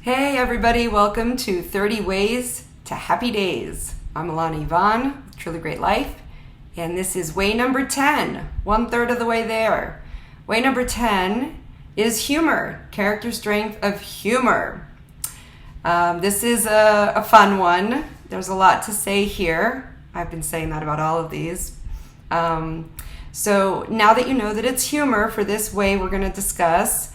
Hey everybody, welcome to 30 Ways to Happy Days. I'm Alana Yvonne, Truly Great Life, and this is way number 10, 1/3 of the way there. Way number 10 is humor, character strength of humor. This is a fun one. There's a lot to say here. I've been saying that about all of these. So now that you know that it's humor for this way we're going to discuss,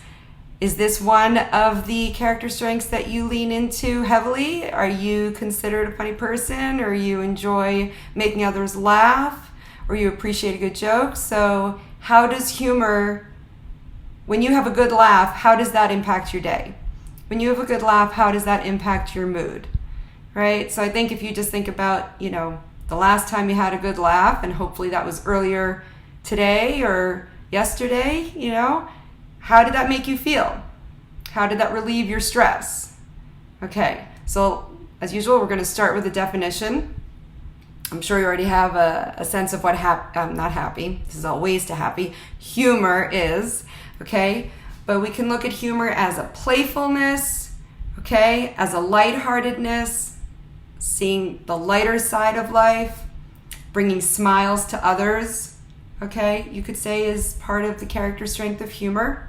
is this one of the character strengths that you lean into heavily? Are you considered a funny person, or you enjoy making others laugh, or you appreciate a good joke? So how does humor, when you have a good laugh, how does that impact your day? When you have a good laugh, how does that impact your mood? Right? So I think if you just think about, the last time you had a good laugh, and hopefully that was earlier today or yesterday, how did that make you feel? How did that relieve your stress? Okay, so as usual, we're going to start with a definition. I'm sure you already have a sense of what not happy, this is all ways to happy, humor is, okay? But we can look at humor as a playfulness, okay? As a lightheartedness, seeing the lighter side of life, bringing smiles to others, okay? You could say is part of the character strength of humor.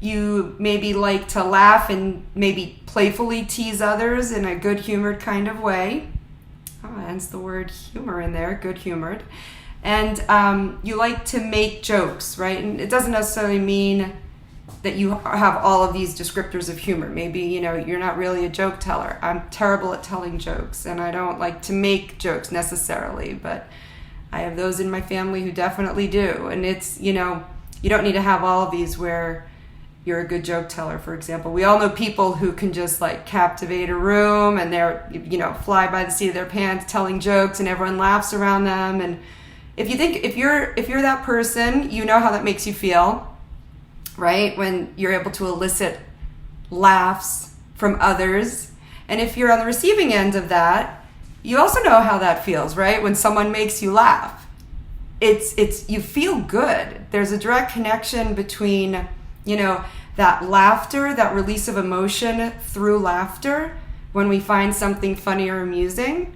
You maybe like to laugh and maybe playfully tease others in a good-humored kind of way. Hence the word humor in there, good-humored. And you like to make jokes, right? And it doesn't necessarily mean that you have all of these descriptors of humor. Maybe, you're not really a joke teller. I'm terrible at telling jokes, and I don't like to make jokes necessarily, but I have those in my family who definitely do. And it's, you don't need to have all of these where you're a good joke teller, for example. We all know people who can just captivate a room, and they're, fly by the seat of their pants telling jokes, and everyone laughs around them. And if you're that person, you know how that makes you feel, right? When you're able to elicit laughs from others. And if you're on the receiving end of that, you also know how that feels, right? When someone makes you laugh, it's you feel good. There's a direct connection between, that laughter, that release of emotion through laughter when we find something funny or amusing,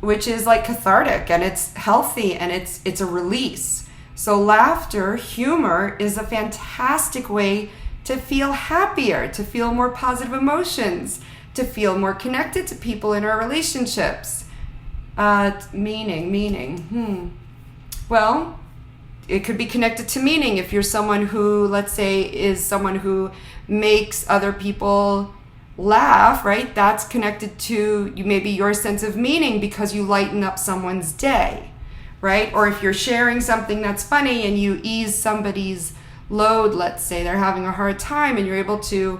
which is cathartic, and it's healthy, and it's a release. So laughter, humor, is a fantastic way to feel happier, to feel more positive emotions, to feel more connected to people in our relationships. Meaning. Well, it could be connected to meaning. If you're someone who, let's say, is someone who makes other people laugh, right? That's connected to maybe your sense of meaning because you lighten up someone's day, right? Or if you're sharing something that's funny and you ease somebody's load, let's say they're having a hard time, and you're able to,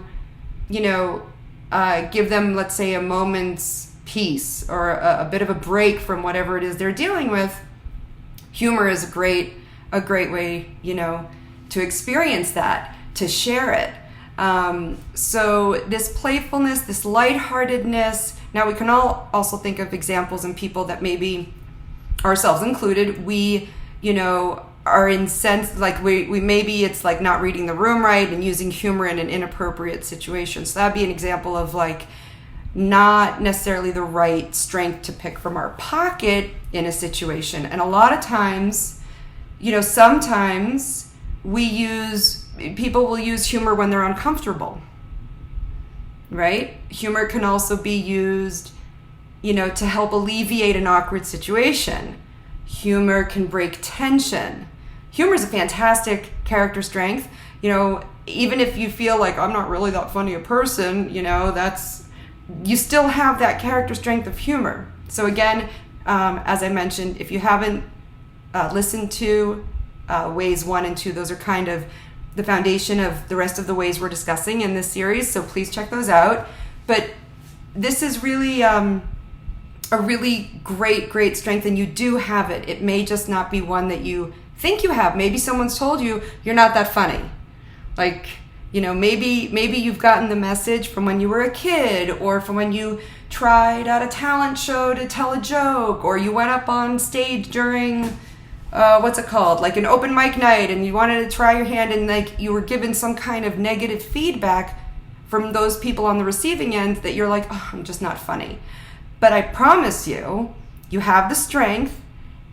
give them, let's say, a moment's peace or a bit of a break from whatever it is they're dealing with. Humor is a great way, to experience that, to share it. So this playfulness, this lightheartedness. Now we can all also think of examples in people that maybe, ourselves included, we, are incensed, we maybe it's not reading the room right and using humor in an inappropriate situation. So that'd be an example of not necessarily the right strength to pick from our pocket in a situation. And a lot of times, sometimes people will use humor when they're uncomfortable, right? Humor can also be used, to help alleviate an awkward situation. Humor can break tension. Humor is a fantastic character strength. Even if you feel like I'm not really that funny a person, you still have that character strength of humor. So again, as I mentioned, if you haven't listened to ways 1 and 2, those are kind of the foundation of the rest of the ways we're discussing in this series, so please check those out. But this is really a really great strength, and you do have it. It may just not be one that you think you have. Maybe someone's told you you're not that funny. Maybe you've gotten the message from when you were a kid, or from when you tried at a talent show to tell a joke, or you went up on stage during an open mic night, and you wanted to try your hand, and you were given some kind of negative feedback from those people on the receiving end that you're like, oh, I'm just not funny. But I promise you, you have the strength,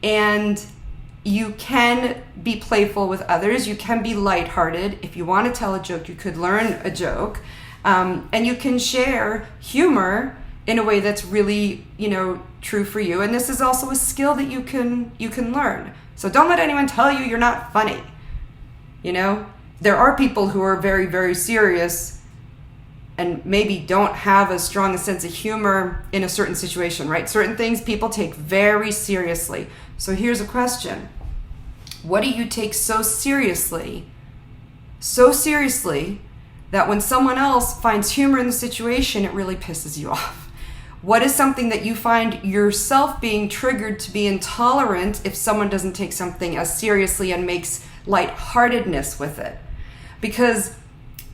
and you can be playful with others. You can be lighthearted. If you want to tell a joke, you could learn a joke. And you can share humor in a way that's really, true for you. And this is also a skill that you can learn. So don't let anyone tell you you're not funny. There are people who are very, very serious and maybe don't have as strong a sense of humor in a certain situation, right? Certain things people take very seriously. So here's a question. What do you take so seriously that when someone else finds humor in the situation, it really pisses you off? What is something that you find yourself being triggered to be intolerant if someone doesn't take something as seriously and makes lightheartedness with it? Because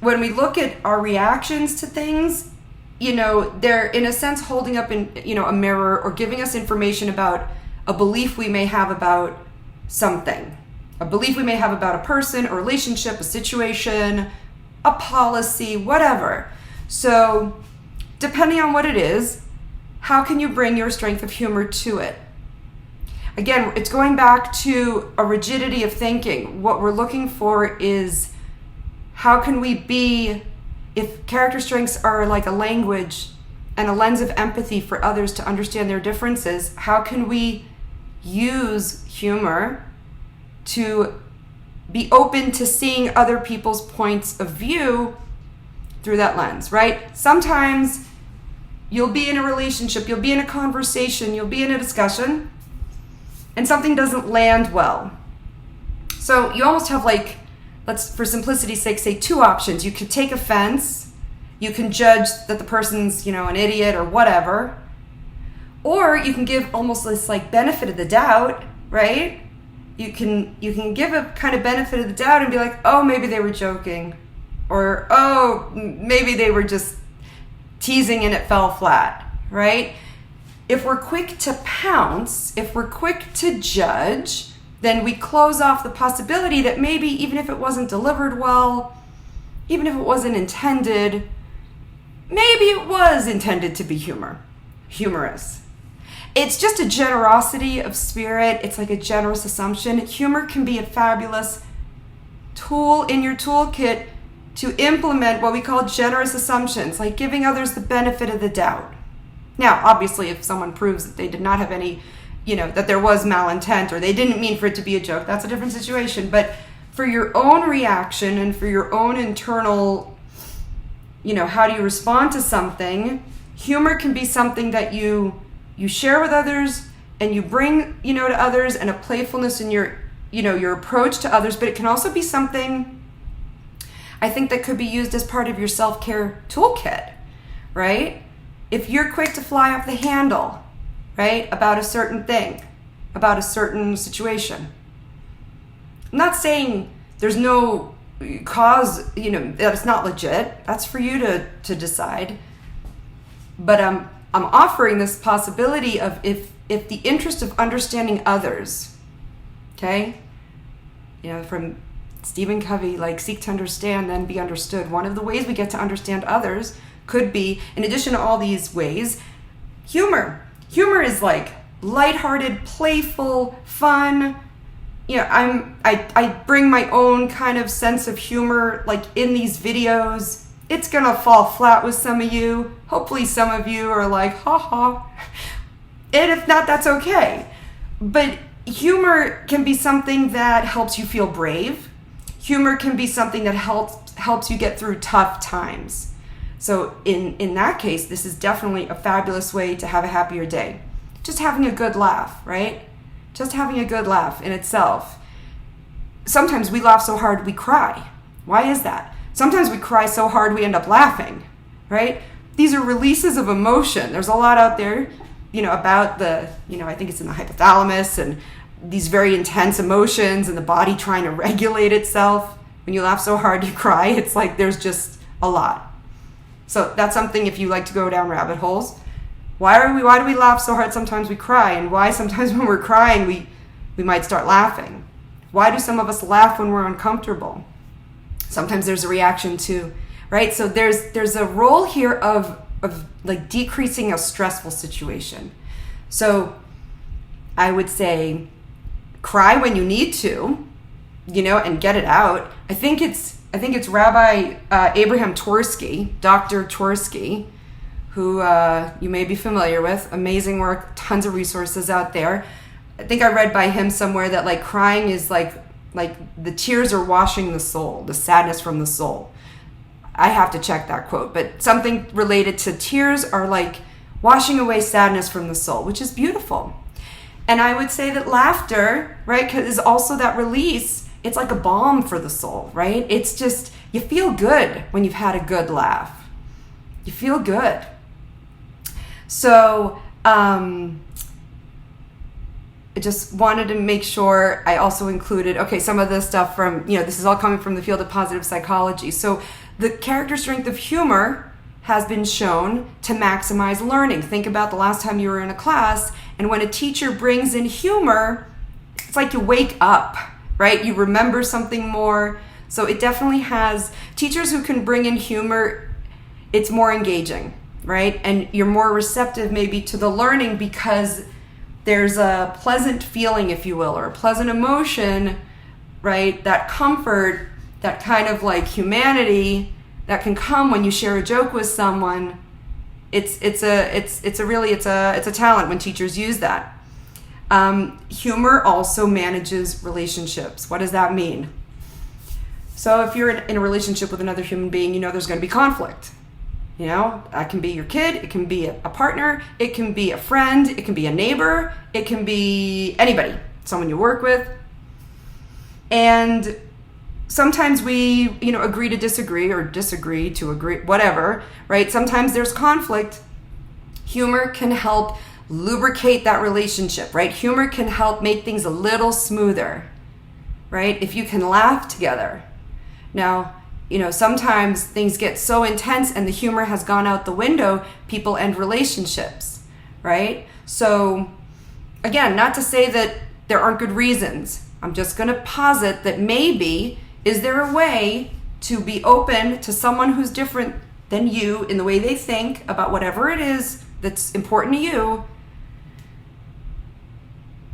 when we look at our reactions to things, they're in a sense holding up a mirror or giving us information about a belief we may have about something, a belief we may have about a person, a relationship, a situation, a policy, whatever. So depending on what it is, how can you bring your strength of humor to it? Again, it's going back to a rigidity of thinking. What we're looking for is, how can we be, if character strengths are like a language and a lens of empathy for others to understand their differences, how can we use humor to be open to seeing other people's points of view through that lens, right? Sometimes you'll be in a relationship, you'll be in a conversation, you'll be in a discussion, and something doesn't land well. So you almost have let's, for simplicity's sake, say two options. You could take offense, you can judge that the person's, an idiot or whatever, or you can give almost this benefit of the doubt, right? You can give a kind of benefit of the doubt and be like, oh, maybe they were joking, or oh, maybe they were just teasing and it fell flat, right? If we're quick to pounce, if we're quick to judge, then we close off the possibility that maybe even if it wasn't delivered well, even if it wasn't intended, maybe it was intended to be humorous. It's just a generosity of spirit. It's like a generous assumption. Humor can be a fabulous tool in your toolkit to implement what we call generous assumptions, like giving others the benefit of the doubt. Now, obviously, if someone proves that they did not have any, that there was malintent or they didn't mean for it to be a joke, that's a different situation. But for your own reaction and for your own internal, how do you respond to something, humor can be something that you share with others and you bring, to others, and a playfulness in your approach to others. But it can also be something, I think, that could be used as part of your self-care toolkit, right? If you're quick to fly off the handle, right, about a certain thing, about a certain situation. I'm not saying there's no cause, that it's not legit. That's for you to decide. But I'm offering this possibility of if the interest of understanding others, okay, from Stephen Covey, seek to understand, then be understood. One of the ways we get to understand others could be, in addition to all these ways, humor. Humor is lighthearted, playful, fun. I bring my own kind of sense of humor, in these videos. It's gonna fall flat with some of you. Hopefully some of you are like, ha ha. And if not, that's okay. But humor can be something that helps you feel brave. Humor can be something that helps you get through tough times. So in that case, this is definitely a fabulous way to have a happier day. Just having a good laugh, right? Just having a good laugh in itself. Sometimes we laugh so hard we cry. Why is that? Sometimes we cry so hard we end up laughing, right? These are releases of emotion. There's a lot out there, about the, I think it's in the hypothalamus, and these very intense emotions and the body trying to regulate itself. When you laugh so hard you cry, it's like there's just a lot. So that's something, if you like to go down rabbit holes. Why do we laugh so hard sometimes we cry? And why sometimes when we're crying we might start laughing? Why do some of us laugh when we're uncomfortable? Sometimes there's a reaction to right? So there's a role here of like decreasing a stressful situation. So I would say cry when you need to, and get it out. I think it's Rabbi Abraham Twersky, Dr. Twersky, who you may be familiar with. Amazing work, tons of resources out there. I think I read by him somewhere that like crying is like the tears are washing the soul, the sadness from the soul. I have to check that quote, but something related to tears are like washing away sadness from the soul, which is beautiful. And I would say that laughter, right, is also that release. It's like a balm for the soul, right? It's just, you feel good when you've had a good laugh. You feel good. So, I just wanted to make sure I also included, some of this stuff from, this is all coming from the field of positive psychology. So the character strength of humor has been shown to maximize learning. Think about the last time you were in a class, and when a teacher brings in humor, it's like you wake up, right? You remember something more. So it definitely has, teachers who can bring in humor, it's more engaging, right? And you're more receptive maybe to the learning because there's a pleasant feeling, if you will, or a pleasant emotion, right? That comfort, that kind of like humanity that can come when you share a joke with someone. It's a talent when teachers use that. Humor also manages relationships. What does that mean? So if you're in a relationship with another human being, there's going to be conflict. That can be your kid, it can be a partner, it can be a friend, it can be a neighbor, it can be anybody, someone you work with. And sometimes we, agree to disagree or disagree to agree, whatever, right? Sometimes there's conflict. Humor can help lubricate that relationship, right? Humor can help make things a little smoother, right? If you can laugh together. Now, sometimes things get so intense and the humor has gone out the window, people end relationships, right? So again, not to say that there aren't good reasons. I'm just going to posit that maybe, is there a way to be open to someone who's different than you in the way they think about whatever it is that's important to you,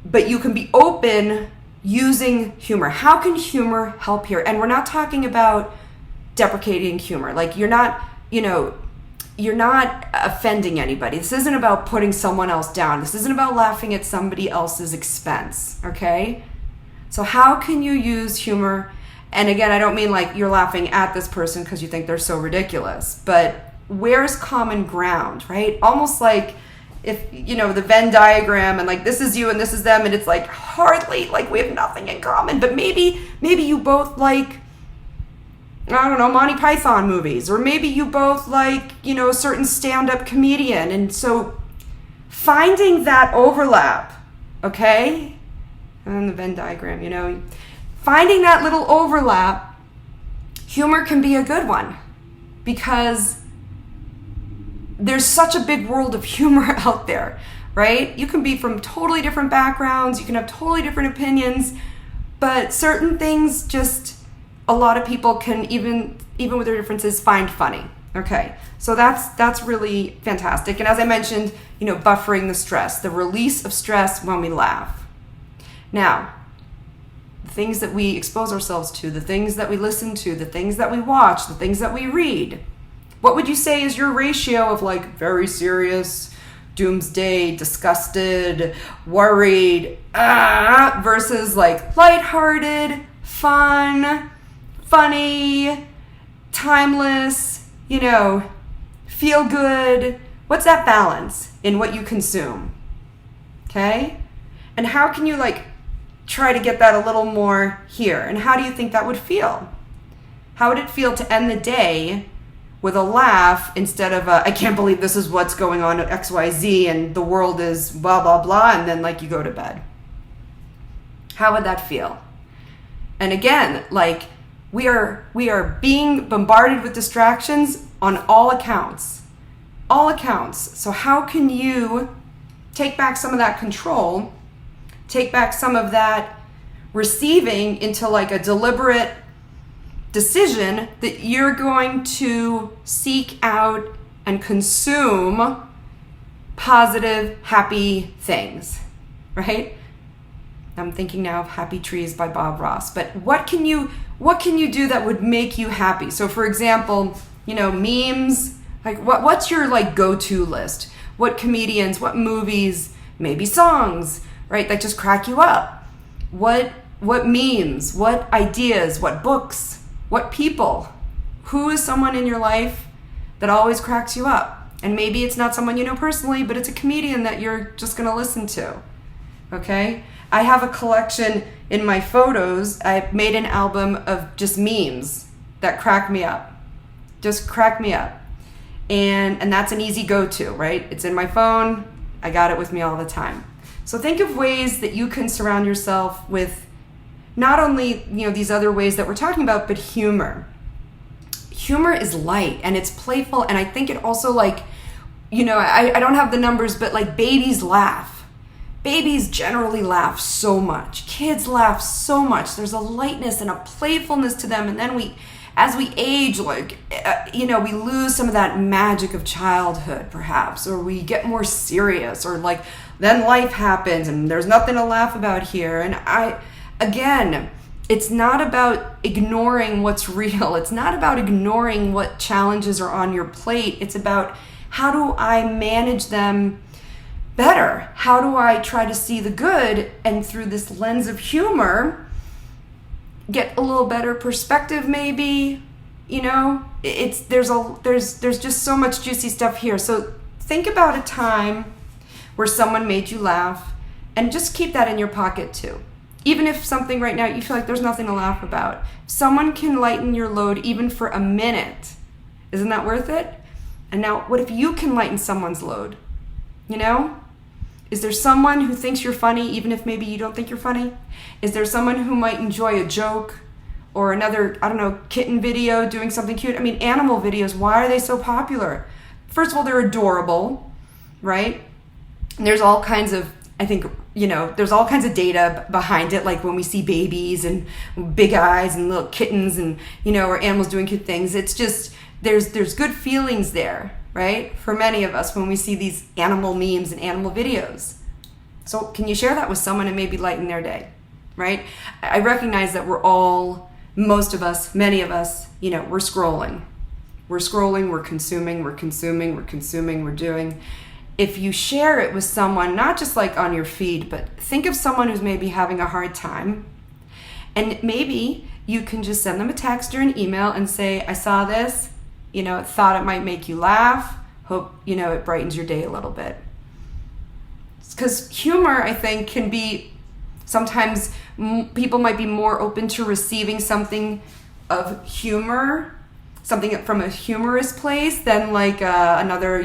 but you can be open using humor. How can humor help here? And we're not talking about deprecating humor. Like you're not offending anybody. This isn't about putting someone else down. This isn't about laughing at somebody else's expense, okay? So how can you use humor? And again, I don't mean like you're laughing at this person because you think they're so ridiculous, but where's common ground, right? Almost like if, the Venn diagram and like this is you and this is them, and it's like hardly like we have nothing in common, but maybe you both like, I don't know, Monty Python movies, or maybe you both like, a certain stand-up comedian. And so finding that overlap, okay? And the Venn diagram, finding that little overlap, humor can be a good one because there's such a big world of humor out there, right? You can be from totally different backgrounds, you can have totally different opinions, but certain things just, a lot of people can, even with their differences, find funny. Okay, so that's really fantastic. And as I mentioned, buffering the stress, the release of stress when we laugh. Now, the things that we expose ourselves to, the things that we listen to, the things that we watch, the things that we read, what would you say is your ratio of like very serious, doomsday, disgusted, worried, versus like lighthearted, fun, funny, timeless, feel good? What's that balance in what you consume? Okay? And how can you like try to get that a little more here? And how do you think that would feel? How would it feel to end the day with a laugh instead of I can't believe this is what's going on at XYZ and the world is blah, blah, blah, and then like you go to bed? How would that feel? And again, like we are being bombarded with distractions on all accounts. All accounts. So how can you take back some of that control, take back some of that receiving into like a deliberate decision that you're going to seek out and consume positive, happy things, right? I'm thinking now of Happy Trees by Bob Ross. But what can you do that would make you happy? So for example, memes, like what's your like go-to list? What comedians, what movies, maybe songs, right, that just crack you up? What memes, what ideas, what books, what people? Who is someone in your life that always cracks you up? And maybe it's not someone you know personally, but it's a comedian that you're just going to listen to. Okay? I have a collection in my photos. I made an album of just memes that crack me up. Just crack me up. And that's an easy go-to, right? It's in my phone. I got it with me all the time. So think of ways that you can surround yourself with not only, these other ways that we're talking about, but humor. Humor is light and it's playful, and I think it also I don't have the numbers, but like babies laugh. Babies generally laugh so much. Kids laugh so much. There's a lightness and a playfulness to them, and then as we age, we lose some of that magic of childhood perhaps, or we get more serious, or then life happens and there's nothing to laugh about here. And again, it's not about ignoring what's real. It's not about ignoring what challenges are on your plate. It's about, how do I manage them better? How do I try to see the good, and through this lens of humor, get a little better perspective maybe? There's just so much juicy stuff here. So think about a time where someone made you laugh, and just keep that in your pocket too. Even if something right now you feel like there's nothing to laugh about, if someone can lighten your load even for a minute, isn't that worth it? And now, what if you can lighten someone's load? Is there someone who thinks you're funny even if maybe you don't think you're funny? Is there someone who might enjoy a joke or another, kitten video doing something cute? Animal videos, why are they so popular? First of all, they're adorable, right? And there's all kinds of, there's all kinds of data behind it, like when we see babies and big eyes and little kittens and, or animals doing cute things. It's just, there's good feelings there, right? For many of us when we see these animal memes and animal videos. So can you share that with someone and maybe lighten their day, right? I recognize that most of us, many of us, we're scrolling. We're scrolling, we're consuming, we're doing. If you share it with someone, not just on your feed, but think of someone who's maybe having a hard time, and maybe you can just send them a text or an email and say, I saw this, thought it might make you laugh, hope, it brightens your day a little bit. Because humor, I think, can be, sometimes people might be more open to receiving something of humor, something from a humorous place, than another,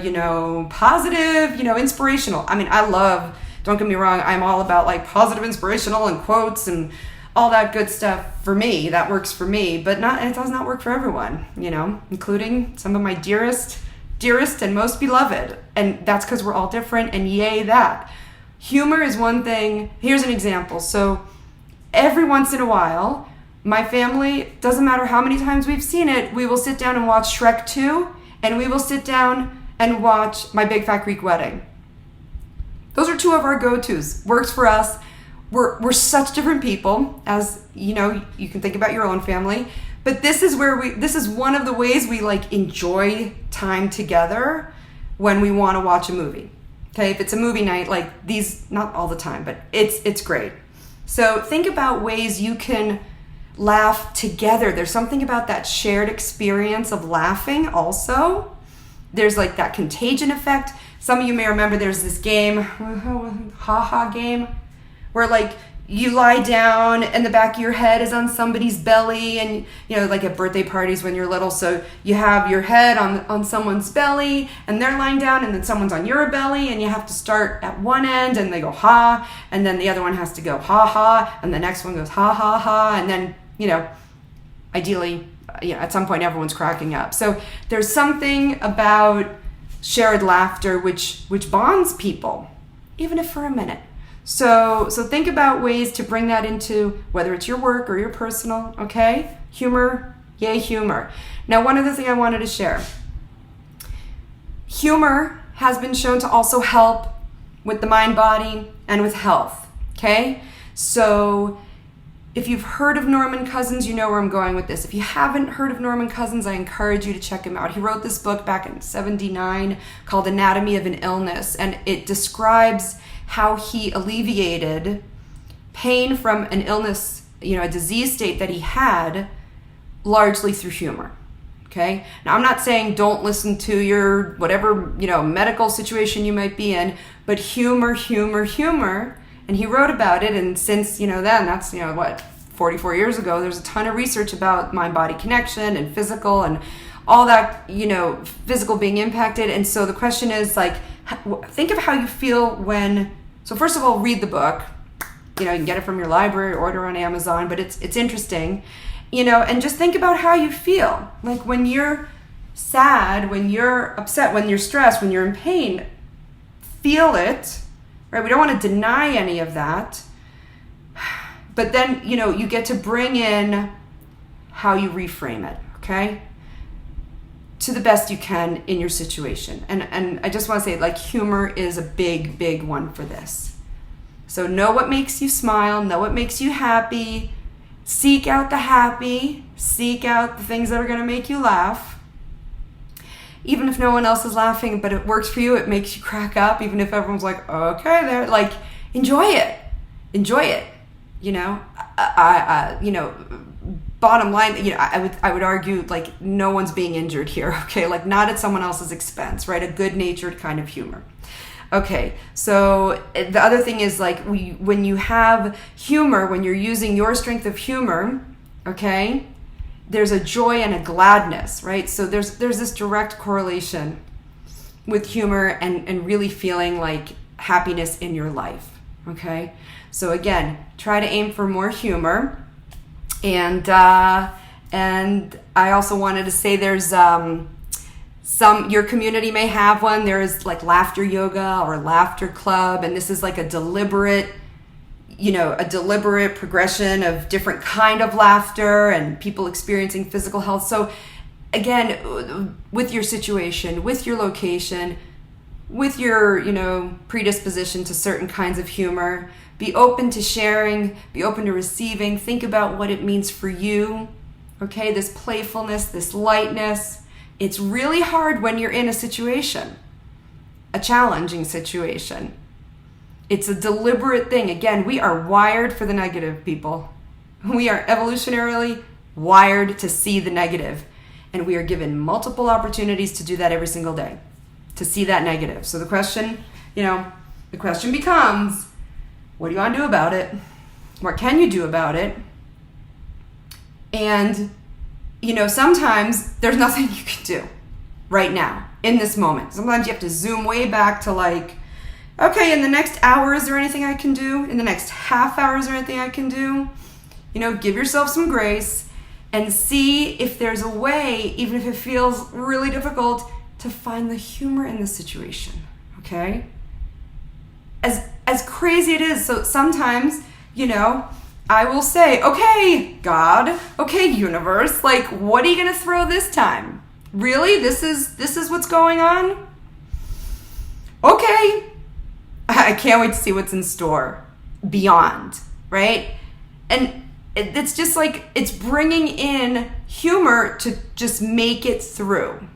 positive, inspirational. Don't get me wrong, I'm all about positive, inspirational, and quotes and all that good stuff. For me, that works for me, but it does not work for everyone, including some of my dearest and most beloved. And that's because we're all different, and yay that. Humor is one thing. Here's an example. So every once in a while, my family, doesn't matter how many times we've seen it, we will sit down and watch Shrek 2, and we will sit down and watch My Big Fat Greek Wedding. Those are two of our go-tos. Works for us. We're such different people, as you can think about your own family, but this is one of the ways we enjoy time together when we want to watch a movie. Okay, if it's a movie night, these, not all the time, but it's great. So think about ways you can laugh together. There's something about that shared experience of laughing also. There's that contagion effect. Some of you may remember there's this game, ha game, where you lie down and the back of your head is on somebody's belly, and at birthday parties when you're little, so you have your head on someone's belly and they're lying down, and then someone's on your belly, and you have to start at one end and they go ha, and then the other one has to go ha ha, and the next one goes ha ha ha, and then ideally at some point everyone's cracking up. So there's something about shared laughter which bonds people, even if for a minute. So think about ways to bring that into, whether it's your work or your personal, okay? Humor, Yay, humor. Now, one other thing I wanted to share. Humor has been shown to also help with the mind, body, and with health, okay? So if you've heard of Norman Cousins, you know where I'm going with this. If you haven't heard of Norman Cousins, I encourage you to check him out. He wrote this book back in '79 called Anatomy of an Illness, and it describes how he alleviated pain from an illness, a disease state that he had, largely through humor. Okay. Now, I'm not saying don't listen to your whatever, medical situation you might be in, but humor. And he wrote about it. And since, then that's, 44 years ago, there's a ton of research about mind-body connection and physical and all that, physical being impacted. And so the question is like, think of how you feel so first of all, read the book. You can get it from your library, order on Amazon, but it's interesting. And just think about how you feel. Like when you're sad, when you're upset, when you're stressed, when you're in pain, feel it, right? We don't want to deny any of that. But then, you get to bring in how you reframe it, okay? To the best you can in your situation. And I just want to say, like, humor is a big, big one for this. So know what makes you smile, know what makes you happy. Seek out the happy, seek out the things that are going to make you laugh. Even if no one else is laughing, but it works for you, it makes you crack up, even if everyone's like, okay, they're like, enjoy it. Bottom line, I would argue like no one's being injured here, okay? Like not at someone else's expense, right? A good-natured kind of humor. Okay, so the other thing is like when you have humor, when you're using your strength of humor, okay, there's a joy and a gladness, right? So there's this direct correlation with humor and really feeling like happiness in your life, okay? So again, try to aim for more humor. And I also wanted to say there's your community may have one. There is like laughter yoga or laughter club, and this is like a deliberate progression of different kind of laughter and people experiencing physical health. So again, with your situation, with your location, with your, predisposition to certain kinds of humor, be open to sharing, be open to receiving, think about what it means for you. Okay, this playfulness, this lightness. It's really hard when you're in a situation, a challenging situation. It's a deliberate thing. Again, we are wired for the negative, people. We are evolutionarily wired to see the negative, and we are given multiple opportunities to do that every single day, to see that negative. So the question becomes, what do you want to do about it? What can you do about it? And sometimes there's nothing you can do right now in this moment. Sometimes you have to zoom way back to like, okay, in the next hour, is there anything I can do? In the next half hour, is there anything I can do? Give yourself some grace and see if there's a way, even if it feels really difficult, to find the humor in the situation, okay? As crazy it is. So sometimes, I will say, okay, God, okay, universe, like, what are you going to throw this time? Really? This is what's going on? Okay. I can't wait to see what's in store beyond, right? And it's just like, it's bringing in humor to just make it through,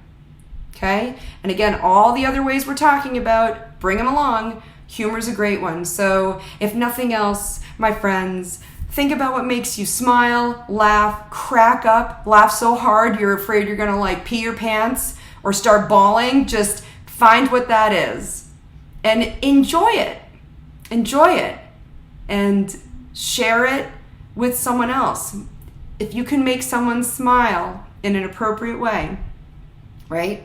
okay? And again, all the other ways we're talking about, bring them along. Humor's a great one. So if nothing else, my friends, think about what makes you smile, laugh, crack up, laugh so hard you're afraid you're going to like pee your pants or start bawling. Just find what that is and enjoy it. Enjoy it and share it with someone else. If you can make someone smile in an appropriate way, right?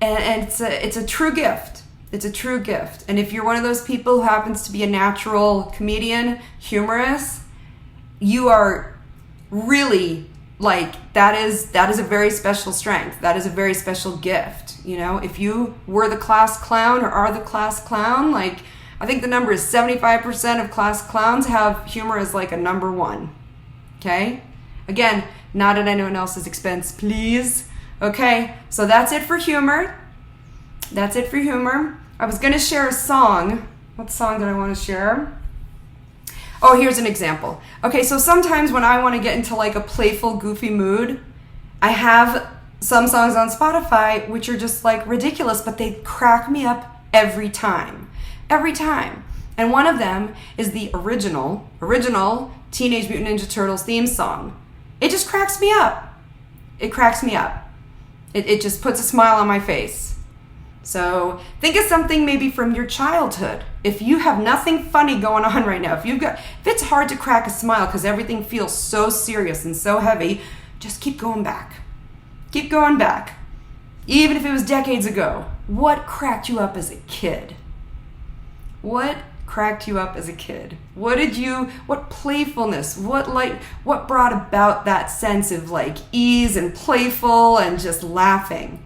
And it's a true gift. It's a true gift. And if you're one of those people who happens to be a natural comedian, humorous, you are really like, that is a very special strength. That is a very special gift. If you were the class clown or are the class clown, like, I think the number is 75% of class clowns have humor as like a number one. Okay? Again, not at anyone else's expense, please. Okay, so that's it for humor. That's it for humor. I was going to share a song. What song did I want to share? Oh, here's an example. Okay, so sometimes when I want to get into like a playful, goofy mood, I have some songs on Spotify which are just like ridiculous, but they crack me up every time. Every time. And one of them is the original Teenage Mutant Ninja Turtles theme song. It just cracks me up. It cracks me up. It just puts a smile on my face. So think of something maybe from your childhood. If you have nothing funny going on right now, if it's hard to crack a smile because everything feels so serious and so heavy, just keep going back. Keep going back. Even if it was decades ago. What cracked you up as a kid? What cracked you up as a kid? What playfulness, what brought about that sense of like ease and playful and just laughing?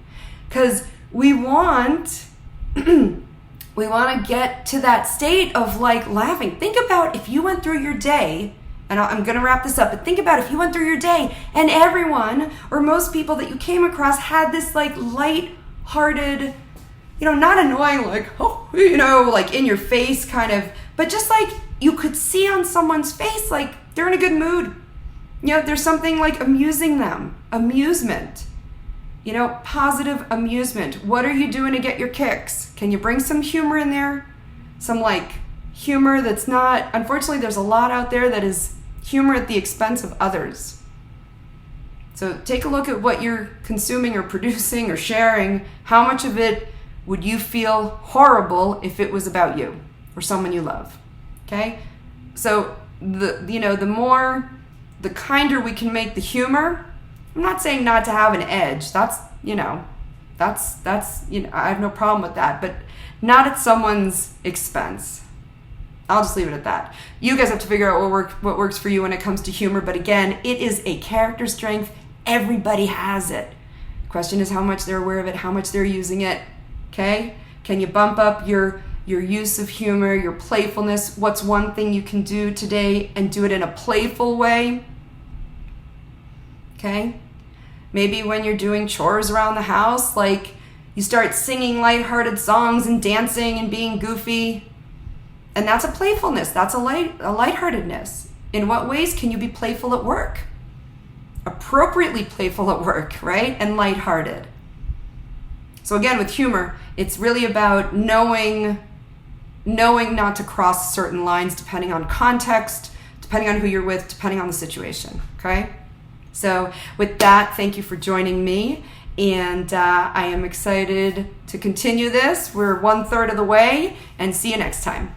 Because we want to get to that state of like laughing. Think about if you went through your day, and I'm going to wrap this up, but think about if you went through your day and everyone or most people that you came across had this like light-hearted, not annoying, like, oh, like in your face kind of, but just like you could see on someone's face, like they're in a good mood. There's something like amusing them. Amusement. Positive amusement. What are you doing to get your kicks? Can you bring some humor in there? Some like humor that's not, unfortunately, there's a lot out there that is humor at the expense of others. So take a look at what you're consuming or producing or sharing. How much of it would you feel horrible if it was about you or someone you love? Okay? So the kinder we can make the humor. I'm not saying not to have an edge. That's I have no problem with that, but not at someone's expense. I'll just leave it at that. You guys have to figure out what works for you when it comes to humor, but again, it is a character strength. Everybody has it. The question is how much they're aware of it, how much they're using it. Okay? Can you bump up your use of humor, your playfulness? What's one thing you can do today and do it in a playful way? Okay? Maybe when you're doing chores around the house, like you start singing lighthearted songs and dancing and being goofy. And that's a playfulness. That's a lightheartedness. In what ways can you be playful at work? Appropriately playful at work, right? And lighthearted. So again, with humor, it's really about knowing not to cross certain lines depending on context, depending on who you're with, depending on the situation, okay? So with that, thank you for joining me, and I am excited to continue this. We're 1/3 of the way, and see you next time.